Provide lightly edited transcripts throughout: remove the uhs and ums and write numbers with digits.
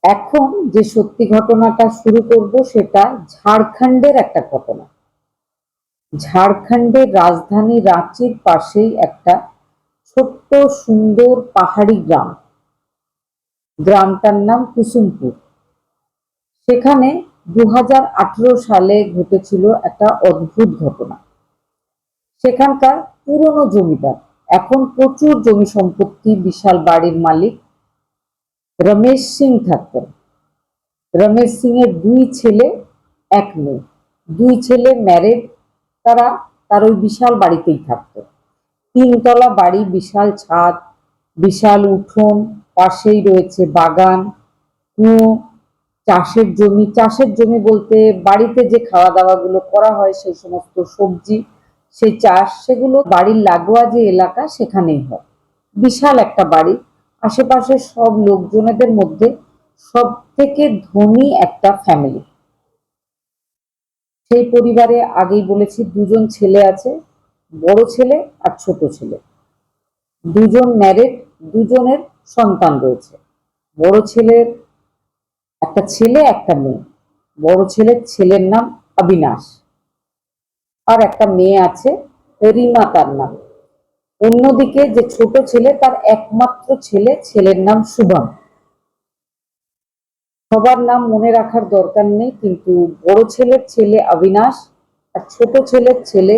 এখন যে সত্যি ঘটনাটা শুরু করব সেটা ঝাড়খণ্ডের একটা ঘটনা। ঝাড়খণ্ডের রাজধানী রাঁচির পাশেই একটা ছোট্ট সুন্দর পাহাড়ি গ্রাম। গ্রামটার নাম কুসুমপুর। সেখানে 2018 সালে ঘটেছিল একটা অদ্ভুত ঘটনা। সেখানকার পুরনো জমিদার, এখন প্রচুর জমি সম্পত্তি, বিশাল বাড়ির মালিক রমেশ সিং থাকতেন। রমেশ সিং এর দুই ছেলে, এক মেয়ে। দুই ছেলে ম্যারেড। তার ওই বিশাল বাড়িতেই থাকতো। 3 তলা বাড়ি, বিশাল ছাদ, বিশাল উঠোন, পাশেই রয়েছে বাগান, কুয়ো, চাষের জমি বলতে বাড়িতে যে খাওয়া দাওয়া গুলো করা হয়, সেই সমস্ত সবজি, সেই চাষ, সেগুলো বাড়ির লাগোয়া যে এলাকা সেখানেই হয়। বিশাল একটা বাড়ি। আশেপাশে সব লোকজনেদের মধ্যে সব থেকে ধনী একটা ফ্যামিলি। সেই পরিবারে আগেই বলেছি দুজন ছেলে আছে, বড় ছেলে আর ছোট ছেলে। দুজন ম্যারেড, দুজনের সন্তান রয়েছে। বড় ছেলের একটা ছেলে, একটা মেয়ে। বড় ছেলের নাম অবিনাশ, আর একটা মেয়ে আছে, রিমা তার নাম। অন্যদিকে যে ছোট ছেলে, তার একমাত্র ছেলে, ছেলের নাম শুভম। সবার নাম মনে রাখার দরকার নেই, কিন্তু বড় ছেলের ছেলে অবিনাশ আর ছোট ছেলের ছেলে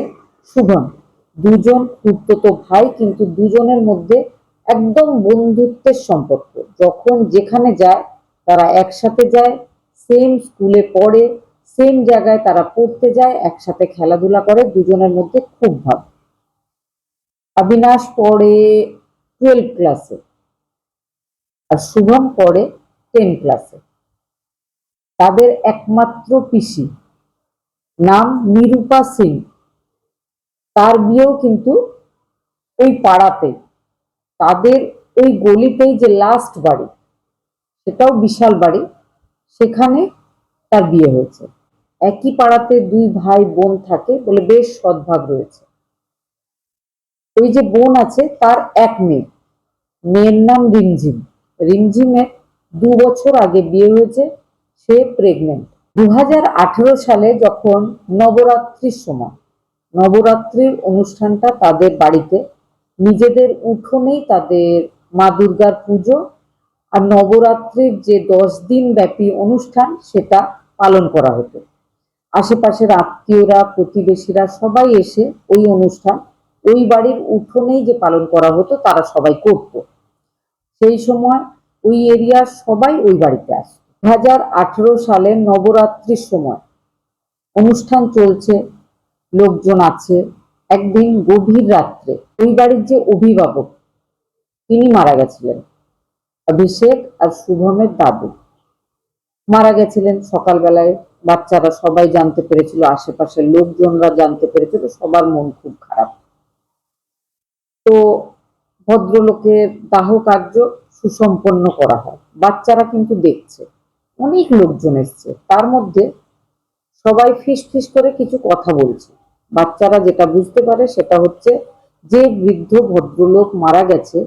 শুভম দুজন খুড়তুতো ভাই, কিন্তু দুজনের মধ্যে একদম বন্ধুত্বের সম্পর্ক। যখন যেখানে যায় তারা একসাথে যায়, সেম স্কুলে পড়ে, সেম জায়গায় তারা পড়তে যায়, একসাথে খেলাধুলা করে, দুজনের মধ্যে খুব ভাব। অবিনাশ পড়ে 12 ক্লাসে আর শুভম পড়ে 10 ক্লাসে। তাদের একমাত্র পিসি, নাম নিরূপা সিং, তার বিয়েও কিন্তু ওই পাড়াতে, তাদের ওই গলিতেই যে লাস্ট বাড়ি, সেটাও বিশাল বাড়ি, সেখানে তার বিয়ে হয়েছে। একই পাড়াতে দুই ভাই বোন থাকে বলে বেশ সদ্ভাব রয়েছে। ওই যে বোন আছে, তার এক মেয়ে, মেয়ের নাম রিমঝিম। রিমঝিমের 2 বছর আগে বিয়ে হয়েছে, সে প্রেগনেন্ট। 2018 সালে যখন নবরাত্রির সময়, নবরাত্রির অনুষ্ঠানটা তাদের বাড়িতে, নিজেদের উঠোনেই তাদের মা দুর্গার পুজো আর নবরাত্রির যে 10 দিন ব্যাপী অনুষ্ঠান, সেটা পালন করা হতো। আশেপাশের আত্মীয়রা, প্রতিবেশীরা সবাই এসে ওই অনুষ্ঠান ওই বাড়ির উঠোনেই যে পালন করা হতো, তারা সবাই করত। সেই সময় ওই এরিয়ার সবাই ওই বাড়িতে আসে। 2018 সালে নবরাত্রির সময় অনুষ্ঠান চলছে, লোকজন আছে। একদিন গভীর রাত্রে ওই বাড়ির যে অভিভাবক, তিনি মারা গেছিলেন। অভিষেক আর শুভমের দাদু মারা গেছিলেন সকালবেলায়। বাচ্চারা সবাই জানতে পেরেছিল, আশেপাশের লোকজনরা জানতে পেরেছিল, সবার মন খুব খারাপ। তো ভদ্রলোকের দাহ কার্য সুসম্পন্ন করা হয়। বাচ্চারা কিন্তু দেখছে, অনেক লোকজন এসছে, তার মধ্যে সবাই ফিস ফিস করে কিছু কথা বলছে। বাচ্চারা যেটা বুঝতে পারে সেটা হচ্ছে, যে বৃদ্ধ ভদ্রলোক মারা গেছে,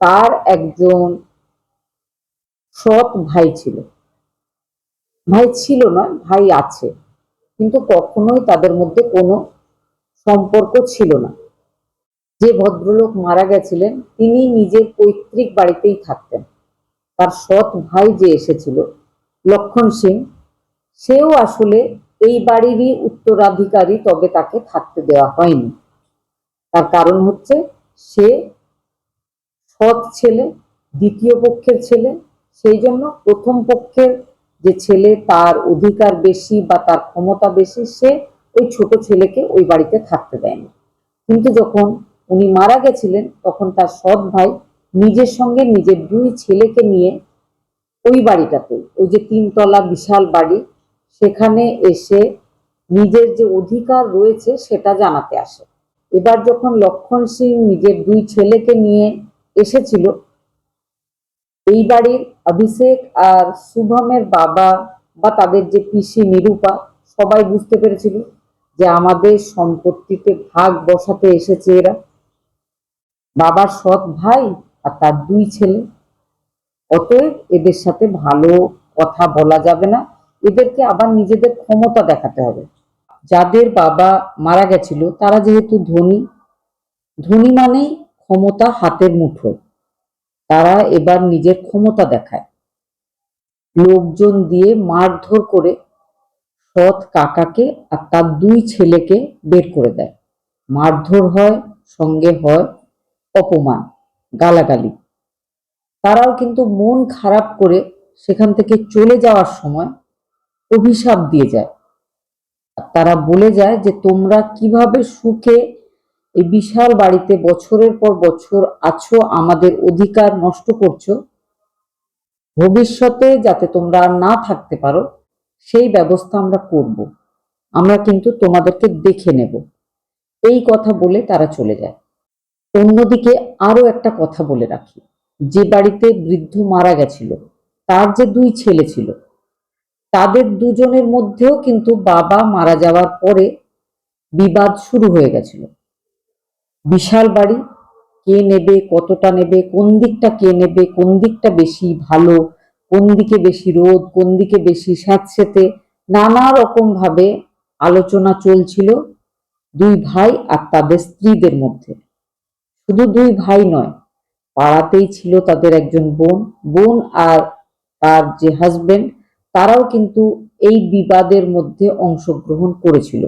তার একজন সৎ ভাই ছিল। ভাই ছিল নয়, ভাই আছে, কিন্তু কখনোই তাদের মধ্যে কোনো সম্পর্ক ছিল না। যে ভদ্রলোক মারা গেছিলেন, তিনি নিজের পৈতৃক বাড়িতেই থাকতেন। তার সৎ ভাই যে এসেছিল, লক্ষণ সিং, সেও আসলে এই বাড়িরই উত্তরাধিকারী, তবে তাকে থাকতে দেওয়া হয়নি। তার কারণ হচ্ছে, সে সৎ ছেলে, দ্বিতীয় পক্ষের ছেলে। সেই জন্য প্রথম পক্ষের যে ছেলে, তার অধিকার বেশি বা তার ক্ষমতা বেশি, সে ওই ছোট ছেলেকে ওই বাড়িতে থাকতে দেয়নি। কিন্তু যখন উনি মারা গেছিলেন, তখন তার সৎ ভাই নিজের সঙ্গে নিজের দুই ছেলেকে নিয়ে ওই বাড়িটাতে, ওই যে 3 তলা বিশাল বাড়ি, সেখানে এসে নিজের যে অধিকার রয়েছে সেটা জানাতে আসে। এবার যখন লক্ষণ সিং নিজের দুই ছেলেকে নিয়ে এসেছিল, এই বাড়ির অভিষেক আর শুভমের বাবা বা তাদের যে পিসি নিরূপা, সবাই বুঝতে পেরেছিল যে আমাদের সম্পত্তিতে ভাগ বসাতে এসেছে এরা, বাবার সৎ ভাই আর তার দুই ছেলে। অতএব এদের সাথে ভালো কথা বলা যাবে না, এদেরকে আবার নিজেদের ক্ষমতা দেখাতে হবে। যাদের বাবা মারা গেছিল তারা যেহেতু ধনী, ধনী মানেই ক্ষমতা হাতের মুঠোয়, তারা এবার নিজের ক্ষমতা দেখায়, লোকজন দিয়ে মারধর করে সৎ কাকাকে আর তার দুই ছেলেকে বের করে দেয়। মারধর হয়, সঙ্গে হয় অপমান, গালাগালি। তারাও কিন্তু মন খারাপ করে সেখান থেকে চলে যাওয়ার সময় অভিশাপ দিয়ে যায়। তারা বলে যায় যে তোমরা কিভাবে সুখে এই বিশাল বাড়িতে বছরের পর বছর আছো, আমাদের অধিকার নষ্ট করছো, ভবিষ্যতে যাতে তোমরা আর না থাকতে পারো সেই ব্যবস্থা আমরা করব, আমরা কিন্তু তোমাদেরকে দেখে নেব। এই কথা বলে তারা চলে যায়। অন্যদিকে আরো একটা কথা বলে রাখি, যে বাড়িতে বৃদ্ধ মারা গেছিল তার যে দুই ছেলে ছিল, তাদের দুজনের মধ্যেও কিন্তু বাবা মারা যাওয়ার পরে বিবাদ শুরু হয়ে গেছিল। বিশাল বাড়ি, কে নেবে, কতটা নেবে, কোন দিকটা কে নেবে, কোন দিকটা বেশি ভালো, কোন দিকে বেশি রোদ, কোন দিকে বেশি স্যাঁতসেঁতে, নানা রকম ভাবে আলোচনা চলছিল দুই ভাই আর তাদের স্ত্রীদের মধ্যে। শুধু দুই ভাই নয়, পাড়াতেই ছিল তাদের একজন বোন, বোন আর তার যে হাজবেন্ড, তারাও কিন্তু এই বিবাদের মধ্যে অংশগ্রহণ করেছিল।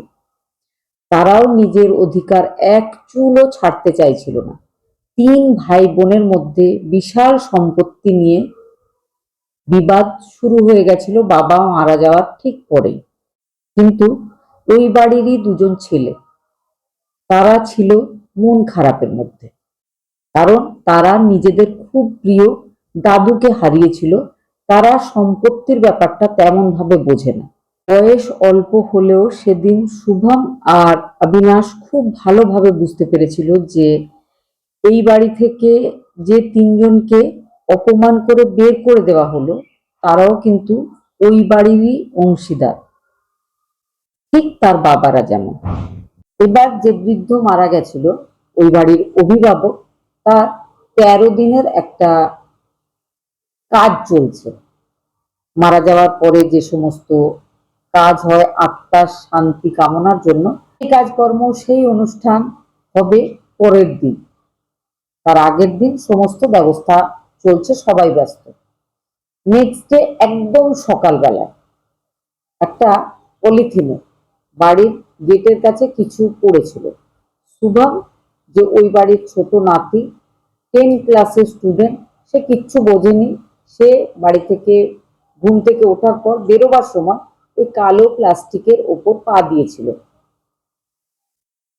তারাও নিজের অধিকার এক চুলও ছাড়তে চাইছিল না। তিন ভাই বোনের মধ্যে বিশাল সম্পত্তি নিয়ে বিবাদ শুরু হয়ে গেছিল বাবা মারা যাওয়ার ঠিক পরেই। কিন্তু ওই বাড়িরই দুজন ছেলে, তারা ছিল মন খারাপের মধ্যে, কারণ তারা নিজেদের খুব প্রিয় দাদুকে হারিয়েছিল। তারা সম্পত্তির ব্যাপারটা তেমন ভাবে বোঝে না। বয়স অল্প হলেও সেদিন শুভম আর অবিনাশ খুব ভালোভাবে বুঝতে পেরেছিল যে এই বাড়ি থেকে যে তিনজনকে অপমান করে বের করে দেওয়া হলো, তারাও কিন্তু ওই বাড়িরই অংশীদার, ঠিক তার বাবারা যেমন। এবার যে বৃদ্ধ মারা গেছিল, ওই বাড়ির অভিভাবক, তার 13 দিনের একটা কাজ চলছে। মারা যাওয়ার পরে যে সমস্ত কাজ হয় আত্মার শান্তি কামনার জন্য, এই কাজকর্ম সেই অনুষ্ঠান হবে পরের দিন, তার আগের দিন সমস্ত ব্যবস্থা চলছে, সবাই ব্যস্ত। নেক্সট ডে একদম সকালবেলায় একটা পলিথিনে বাড়ির গেটের কাছে কিছু পড়েছিল। শুভম, যে ওই বাড়ির ছোট নাতি, 10 ক্লাসের স্টুডেন্ট, সে কিচ্ছু বোঝেনি। সে বাড়ি থেকে ঘুম থেকে ওঠার পর বেরোবার সময় ওই কালো প্লাস্টিকের ওপর পা দিয়েছিল।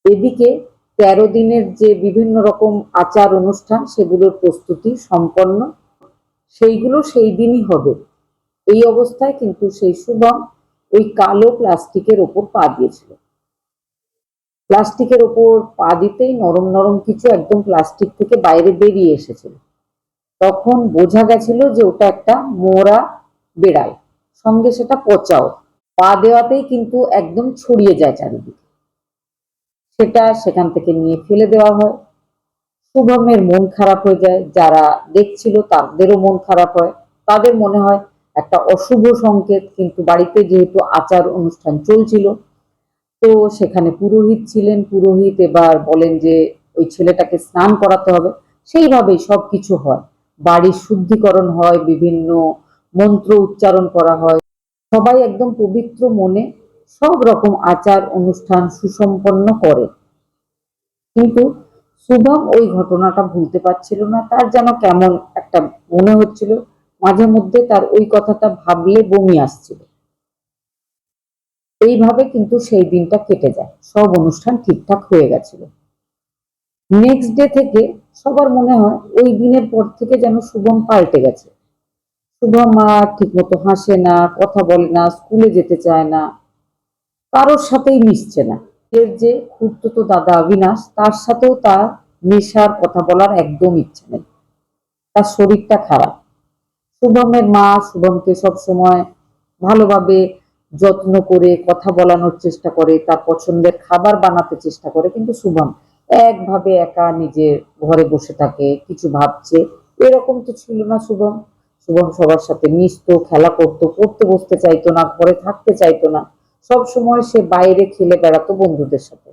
এদিকে 13 দিনের যে বিভিন্ন রকম আচার অনুষ্ঠান, সেগুলোর প্রস্তুতি সম্পন্ন, সেইগুলো সেই দিনই হবে। এই অবস্থায় কিন্তু সেই শুভম ওই কালো প্লাস্টিকের ওপর পা দিয়েছিল। প্লাস্টিকের ওপর পা দিতেই নরম নরম কিছু একদম প্লাস্টিক থেকে বাইরে বেরিয়ে এসেছিল। তখন বোঝা গেছিল যে ওটা একটা মোরা বেড়াল, সঙ্গে সেটা পচাও। পা দেওয়াতেই কিন্তু একদম ছড়িয়ে যায় চারিদিকে। সেটা সেখান থেকে নিয়ে ফেলে দেওয়া হয়। শুভমের মন খারাপ হয়ে যায়, যারা দেখছিল তাদেরও মন খারাপ হয়। তাদের মনে হয় একটা অশুভ সংকেত, কিন্তু বাড়িতে যেহেতু আচার অনুষ্ঠান চলছিল, তো সেখানে পুরোহিত ছিলেন, পুরোহিত এবার বলেন যে ওই ছেলেটাকে স্নান করাতে হবে। সেইভাবেই সবকিছু হয়, বাড়ির শুদ্ধিকরণ হয়, বিভিন্ন মন্ত্র উচ্চারণ করা হয়, সবাই একদম পবিত্র মনে সব রকম আচার অনুষ্ঠান সুসম্পন্ন করে। কিন্তু শুভম ওই ঘটনাটা ভুলতে পারছিল না, তার যেন কেমন একটা মনে হচ্ছিল, মাঝে মধ্যে তার ওই কথাটা ভাবলে বমি আসছিল। এইভাবে কিন্তু সেই দিনটা কেটে যায়, সব অনুষ্ঠান ঠিকঠাক হয়ে গেছিল। নেক্সট ডে থেকে সবার মনে হয় ওই দিনের পর থেকে যেন শুভম পাল্টে গেছে। শুভম আর ঠিক মতো হাসে না, কথা বলে না, স্কুলে যেতে চায় না, কারোর সাথেই মিশছে না। এর যে খুড়তুতো দাদা অবিনাশ, তার সাথেও তার মেশার, কথা বলার একদম ইচ্ছে নেই। তার শরীরটা খারাপ। শুভমের মা শুভমকে সবসময় ভালোভাবে যত্ন করে কথা বলানোর চেষ্টা করে, তার পছন্দের খাবার বানাতে চেষ্টা করে, কিন্তু শুভম একভাবে একা নিজের ঘরে বসে থাকে, কিছু ভাবছে, এরকম তো ছিল না শুভম। শুভম সবার সাথে মিশতো, খেলা করতো, পড়তে বসতে চাইতো না, ঘরে থাকতে চাইতো না, সব সময় সে বাইরে খেলে বেড়াতো বন্ধুদের সাথে।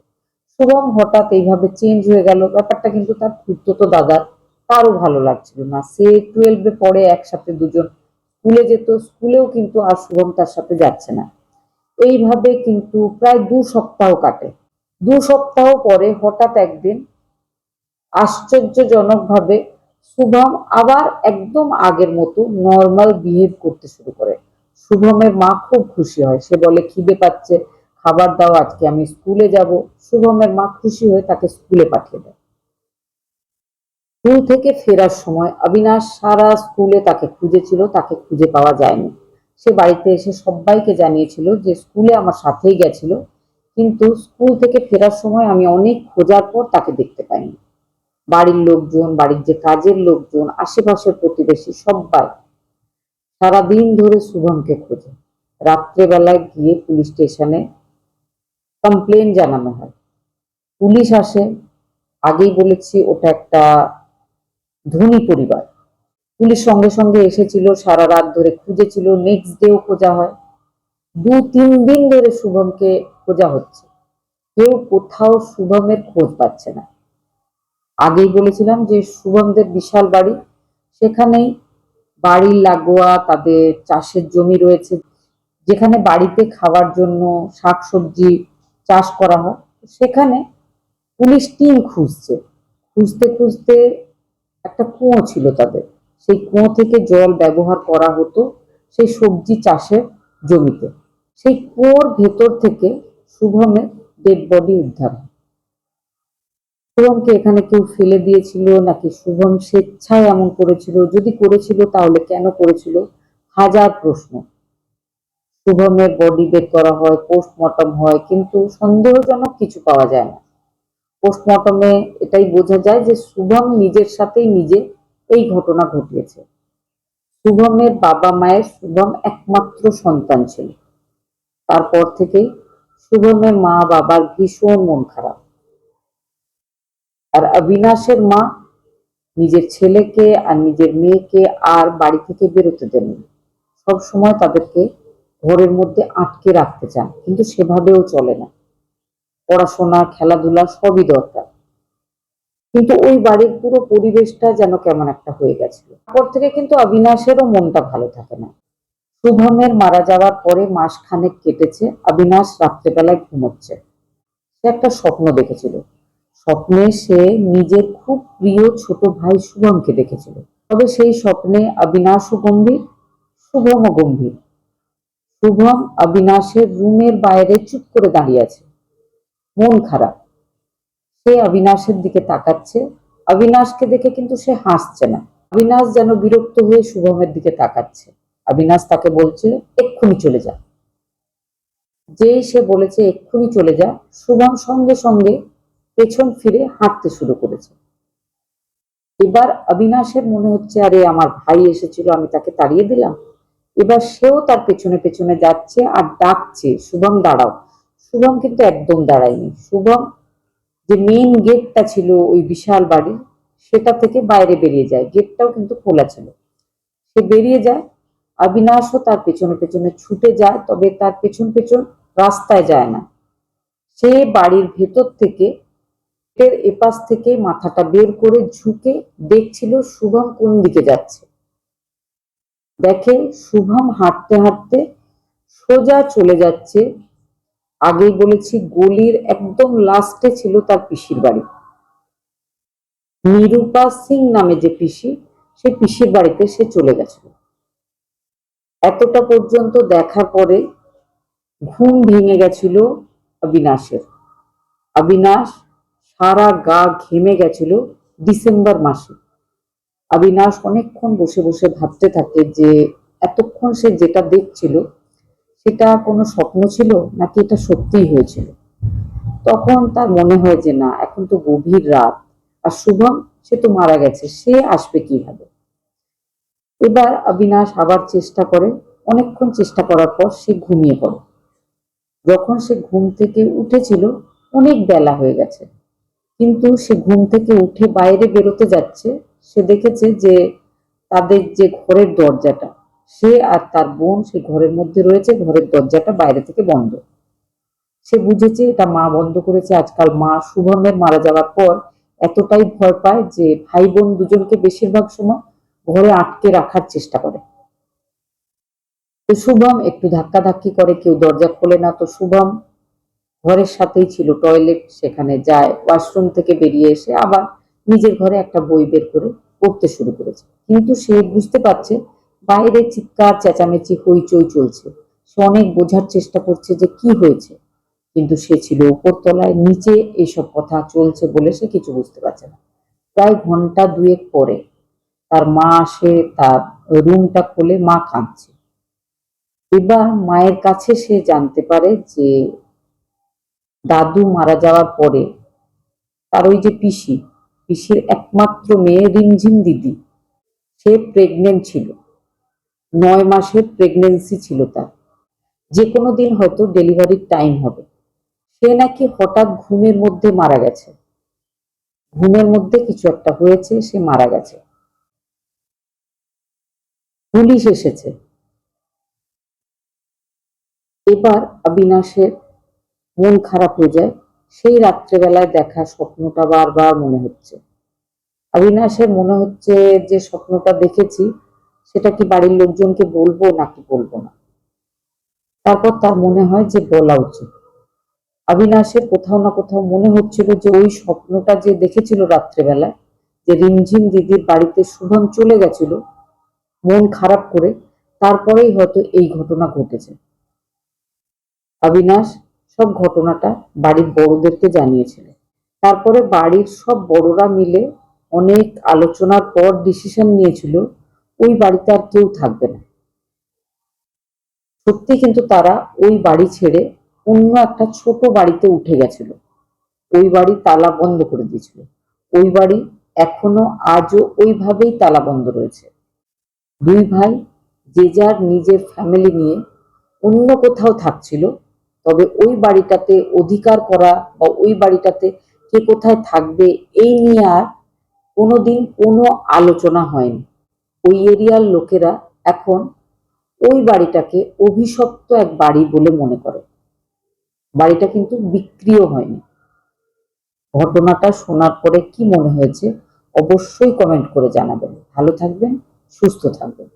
শুভম হঠাৎ এইভাবে চেঞ্জ হয়ে গেল, ব্যাপারটা কিন্তু তার খুড়তুতো দাদার তারও ভালো লাগছিল না। সে 12-এ পড়ে, একসাথে দুজন স্কুলে যেত, স্কুলেও কিন্তু আর শুভম তার সাথে যাচ্ছে না। এইভাবে কিন্তু প্রায় 2 সপ্তাহ কাটে। 2 সপ্তাহ পরে হঠাৎ একদিন আশ্চর্যজনকভাবে শুভম আবার একদম আগের মতো নর্মাল বিহেভ করতে শুরু করে। শুভমের মা খুব খুশি হয়, সে বলে খিদে পাচ্ছে, খাবার দাও, আজকে আমি স্কুলে যাব। শুভমের মা খুশি হয়ে তাকে স্কুলে পাঠিয়ে দেয়। স্কুল থেকে ফেরার সময় অবিনাশ সারা স্কুলে তাকে খুঁজেছিল, তাকে খুঁজে পাওয়া যায়নি। সে বাড়িতে এসে সবাইকে জানিয়েছিল যে স্কুলে আমার সাথেই গেছিল, কিন্তু স্কুল থেকে ফেরার সময় আমি অনেক খোঁজার পর তাকে দেখতে পাইনি। বাড়ির লোকজন, বাড়ির যে কাজের লোকজন, আশেপাশের প্রতিবেশী সবাই সারাদিন ধরে শুভমকে খোঁজে। রাত্রেবেলায় গিয়ে পুলিশ স্টেশনে কমপ্লেন জানানো হয়। পুলিশ আসে। আগেই বলেছি ওটা একটা ধনী পরিবার। পুলিশ সঙ্গে সঙ্গে এসেছিল, সারা রাত ধরে খুঁজেছিল, নেক্সট ডেও খোঁজা হয়। 2-3 দিন ধরে শুভমকে খোঁজা হচ্ছে, কেউ কোথাও শুভমের খোঁজ পাচ্ছে না। আগেই বলেছিলাম যে শুভমদের বিশাল বাড়ি, সেখানেই বাড়ির লাগোয়া তাদের চাষের জমি রয়েছে, যেখানে বাড়িতে খাওয়ার জন্য শাকসবজি চাষ করা হয়। সেখানে পুলিশ টিম খুঁজছে। খুঁজতে খুঁজতে একটা কুয়ো ছিল তাদের, সেই কুয়ো থেকে জল ব্যবহার করা হতো সেই সবজি চাষের জমিতে। সেই কুয়োর ভেতর থেকে শুভমের ডেড বডি উদ্ধার হয়। শুভমকে এখানে কেউ ফেলে দিয়েছিল নাকি শুভম স্বেচ্ছায় এমন করেছিল, যদি করেছিল তাহলে কেন করেছিল, হাজার প্রশ্ন। শুভমের বডি বের করা হয়, পোস্টমর্টম হয়, কিন্তু সন্দেহজনক কিছু পাওয়া যায় না। পোস্টমর্টমে এটাই বোঝা যায় যে শুভম নিজের সাথেই নিজে এই ঘটনা ঘটিয়েছে। শুভমের বাবা মায়ের শুভম একমাত্র সন্তান ছিল। তারপর থেকেই শুভমের মা বাবার ভীষণ মন খারাপ। আর অবিনাশের মা নিজের ছেলেকে আর নিজের মেয়েকে আর বাড়ি থেকে বেরোতে দেননি। সব সময় তাদেরকে ঘরের মধ্যে আটকে রাখতে চান, কিন্তু সেভাবেও চলে না। পড়াশোনা, খেলাধুলা সবই দরকার, কিন্তু ওই বাড়ির পুরো পরিবেশটা যেন কেমন একটা হয়ে গেছিল। তারপর থেকে কিন্তু অবিনাশেরও মনটা ভালো থাকে না। শুভমের মারা যাওয়ার পরে মাসখানেক কেটেছে, অবিনাশ রাত্রেবেলায় ঘুমোচ্ছে। সে একটা স্বপ্ন দেখেছিল। স্বপ্নে সে নিজের খুব প্রিয় ছোট ভাই শুভমকে দেখেছিল। তবে সেই স্বপ্নে অবিনাশও গম্ভীর, শুভমও গম্ভীর। শুভম অবিনাশের রুমের বাইরে চুপ করে দাঁড়িয়ে আছে, মন খারাপ। সে অবিনাশের দিকে তাকাচ্ছে। অবিনাশকে দেখে কিন্তু সে হাসছে না। অবিনাশ যেন বিরক্ত হয়ে শুভমের দিকে তাকাচ্ছে। অবিনাশ তাকে বলছে এক্ষুনি চলে যা। যেই সে বলেছে এক্ষুনি চলে যা, শুভম সঙ্গে সঙ্গে পেছন ফিরে হাঁটতে শুরু করেছে। এবার অবিনাশের মনে হচ্ছে আরে আমার ভাই এসেছিল, আমি তাকে তাড়িয়ে দিলাম। এবার সেও তার পেছনে পেছনে যাচ্ছে আর ডাকছে শুভম দাঁড়াও। শুভম কিন্তু একদম দাঁড়ায়নি। শুভম যে মেইন গেটটা ছিল ওই বিশাল বাড়ির, সেটা থেকে বাইরে বেরিয়ে যায়। গেটটাও কিন্তু খোলা ছিল। সে বেরিয়ে যায়, অবিনাশও তার পেছনে পেছনে ছুটে যায়, তবে তার পেছন পেছন রাস্তায় যায় না। সে বাড়ির ভেতর থেকে এপাশ থেকে মাথাটা বের করে ঝুঁকে দেখছিল শুভম কোন দিকে যাচ্ছে। দেখে শুভম হাঁটতে হাঁটতে সোজা চলে যাচ্ছে। আগেই বলেছি গলির একদম লাস্টে ছিল তার পিসির বাড়ি। নিরূপা সিং নামে যে পিসি, সে পিসির বাড়িতে সে চলে গেছিল। এতটা পর্যন্ত দেখার পরে ঘুম ভেঙে গেছিল অবিনাশের। অবিনাশ সারা গা ঘেমে গেছিল। ডিসেম্বর মাসে অবিনাশ অনেকক্ষণ বসে বসে ভাবতে থাকে যে এতক্ষণ সে যেটা দেখছিল সেটা কোনো স্বপ্ন ছিল নাকি এটা সত্যিই হয়েছিল। তখন তার মনে হয় যে না, এখন তো গভীর রাত, আর শুভম সে তো মারা গেছে, সে আসবে কিভাবে। এবার অবিনাশ আবার চেষ্টা করে। অনেকক্ষণ চেষ্টা করার পর সে ঘুমিয়ে পড়ে। যখন সে ঘুম থেকে উঠেছিল অনেক বেলা হয়ে গেছে, কিন্তু সে ঘুম থেকে উঠে বাইরে বেরোতে যাচ্ছে, সে দেখেছে যে তাদের যে ঘরের দরজাটা, সে আর তার বোন সে ঘরের মধ্যে রয়েছে, ঘরের দরজাটা বাইরে থেকে বন্ধ। সে বুঝেছে এটা মা বন্ধ করেছে। আজকাল মা শুভমের মারা যাওয়ার পর এতটাই ভয় পায় যে ভাই বোন দুজনকে বেশিরভাগ সময় ঘরে আটকে রাখার চেষ্টা করে। তো শুভম একটু ধাক্কাধাক্কি করে, কেউ দরজা খোলে না। তো শুভম ঘরের সাথেই ছিল টয়লেট, সেখানে যায়, ওয়াশরুম থেকে বেরিয়ে এসে আবার নিজের ঘরে একটা বই বের করে পড়তে শুরু করেছে। কিন্তু সে বুঝতে পারছে বাইরে চিৎকার চেঁচামেচি হইচই চলছে। সে অনেক বোঝার চেষ্টা করছে যে কি হয়েছে, কিন্তু সে ছিল উপরতলায়, নিচে এইসব কথা চলছে বলে সে কিছু বুঝতে পারছে না। প্রায় ঘন্টা দুয়েক পরে তার মা আসে, তার রুমটা খোলে, মা কাঁদছে। এবার মায়ের কাছে সে জানতে পারে যে দাদু মারা যাওয়ার পরে তার ওই যে পিসির একমাত্র মেয়ে রিমঝিম দিদি, সে প্রেগনেন্ট ছিল। 9 মাসের প্রেগনেন্সি ছিল তার, যে কোনো দিন হয়তো ডেলিভারির টাইম হবে। সে নাকি হঠাৎ ঘুমের মধ্যে মারা গেছে, ঘুমের মধ্যে কিছু একটা হয়েছে, সে মারা গেছে। পুলিশ এসেছে। এবার অবিনাশের মন খারাপ হয়ে যায়। সেই রাত্রেবেলায় দেখা স্বপ্নটা বারবার মনে হচ্ছে। অবিনাশের মনে হচ্ছে যে স্বপ্নটা দেখেছি সেটা কি বাড়ির লোকজনকে বলবো নাকি বলবো না। তারপর তার মনে হয় যে বলা উচিত। অবিনাশের কোথাও না কোথাও মনে হচ্ছিল যে ওই স্বপ্নটা যে দেখেছিল রাত্রেবেলায়, যে রিমঝিম দিদির বাড়িতে শুভম চলে গেছিল মন খারাপ করে, তারপরেই হয়তো এই ঘটনা ঘটেছে। অবিনাশ সব ঘটনাটা বাড়ির বড়দেরকে জানিয়েছিল। তারপরে বাড়ির সব বড়রা মিলে অনেক আলোচনার পর ডিসিশন নিয়েছিল ওই বাড়িতে আর কেউ থাকবে না। সত্যি কিন্তু তারা ওই বাড়ি ছেড়ে অন্য একটা ছোট বাড়িতে উঠে গেছিল। ওই বাড়ি তালা বন্ধ করে দিয়েছিল। ওই বাড়ি এখনো আজও ওইভাবেই তালা বন্ধ রয়েছে। দুই ভাই যে যার নিজের ফ্যামিলি নিয়ে অন্য কোথাও থাকছিল, তবে ওই বাড়িটাতে অধিকার করা বা ওই বাড়িটাতে কে কোথায় থাকবে এই নিয়ে আর কোনোদিন কোনো আলোচনা হয়নি। ওই এরিয়ার লোকেরা এখন ওই বাড়িটাকে অভিশপ্ত এক বাড়ি বলে মনে করে। বাড়িটা কিন্তু বিক্রিও হয়নি। ঘটনাটা শোনার পরে কি মনে হয়েছে অবশ্যই কমেন্ট করে জানাবেন। ভালো থাকবেন, সুস্থ থাকবেন।